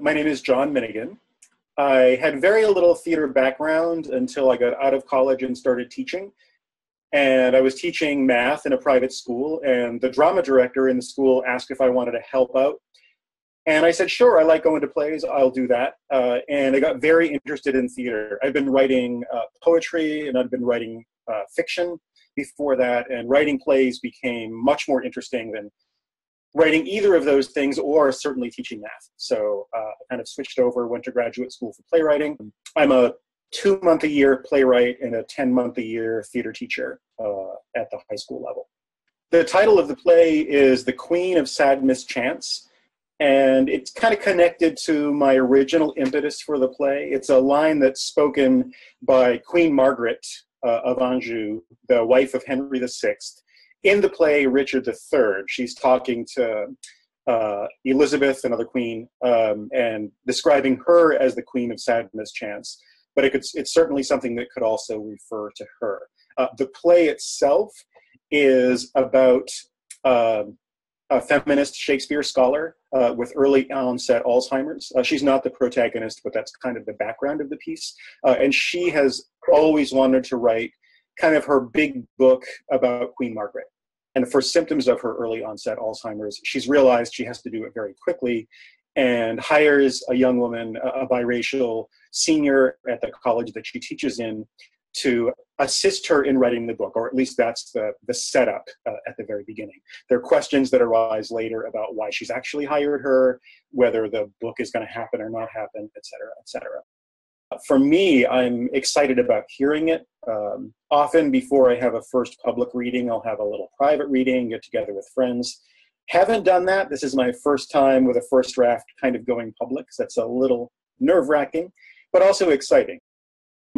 My name is John Minigan. I had very little theater background until I got out of college and started teaching. And I was teaching math in a private school, and the drama director in the school asked if I wanted to help out. And I said, sure, I like going to plays, I'll do that. And I got very interested in theater. I've been writing poetry, and I've been writing fiction before that, and writing plays became much more interesting than writing either of those things, or certainly teaching math. So I kind of switched over, went to graduate school for playwriting. I'm a 2-month-a-year playwright and a 10-month-a-year theater teacher at the high school level. The title of the play is The Queen of Sad Mischance, and it's kind of connected to my original impetus for the play. It's a line that's spoken by Queen Margaret of Anjou, the wife of Henry VI. In the play Richard III, she's talking to Elizabeth, another queen, and describing her as the Queen of Sad Mischance. But it's certainly something that could also refer to her. The play itself is about a feminist Shakespeare scholar with early onset Alzheimer's. She's not the protagonist, but that's kind of the background of the piece. And she has always wanted to write kind of her big book about Queen Margaret. And for symptoms of her early onset Alzheimer's, she's realized she has to do it very quickly and hires a young woman, a biracial senior at the college that she teaches in, to assist her in writing the book, or at least that's the setup at the very beginning. There are questions that arise later about why she's actually hired her, whether the book is going to happen or not happen, et cetera, et cetera. For me, I'm excited about hearing it. Often before I have a first public reading, I'll have a little private reading, get together with friends. Haven't done that. This is my first time with a first draft kind of going public, so that's a little nerve-wracking, but also exciting.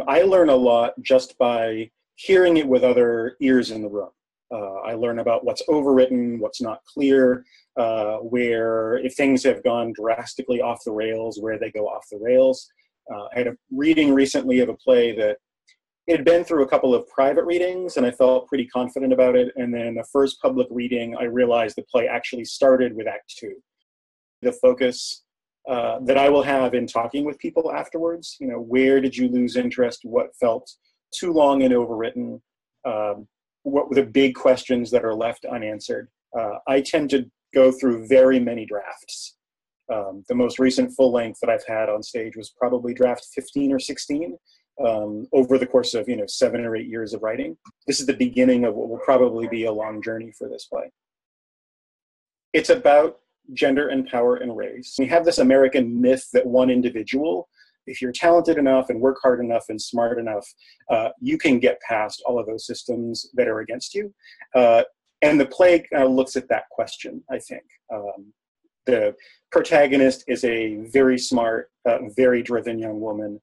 I learn a lot just by hearing it with other ears in the room. I learn about what's overwritten, what's not clear, where if things have gone drastically off the rails, where they go off the rails. I had a reading recently of a play that it had been through a couple of private readings, and I felt pretty confident about it. And then the first public reading, I realized the play actually started with Act 2. The focus that I will have in talking with people afterwards, where did you lose interest? What felt too long and overwritten? What were the big questions that are left unanswered? I tend to go through very many drafts. The most recent full length that I've had on stage was probably draft 15 or 16 over the course of 7 or 8 years of writing. This is the beginning of what will probably be a long journey for this play. It's about gender and power and race. We have this American myth that one individual, if you're talented enough and work hard enough and smart enough, you can get past all of those systems that are against you. And the play looks at that question, I think. The protagonist is a very smart, very driven young woman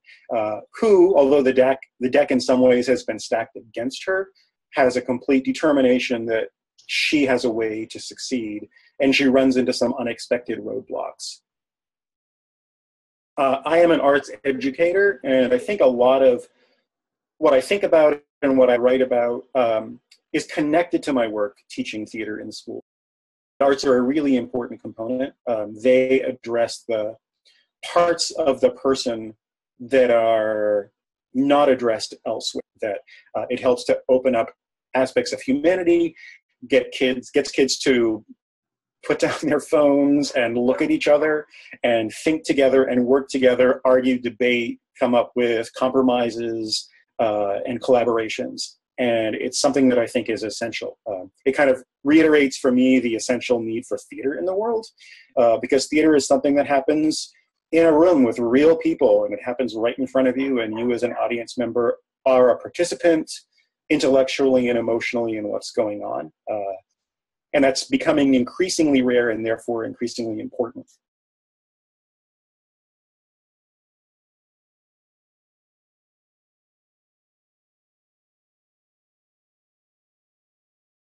who, although the deck in some ways has been stacked against her, has a complete determination that she has a way to succeed, and she runs into some unexpected roadblocks. I am an arts educator, and I think a lot of what I think about and what I write about is connected to my work teaching theater in school. Arts are a really important component. They address the parts of the person that are not addressed elsewhere, that it helps to open up aspects of humanity, gets kids to put down their phones and look at each other and think together and work together, argue, debate, come up with compromises and collaborations. And it's something that I think is essential. It kind of reiterates for me the essential need for theater in the world, because theater is something that happens in a room with real people, and it happens right in front of you, and you as an audience member are a participant intellectually and emotionally in what's going on. And that's becoming increasingly rare and therefore increasingly important.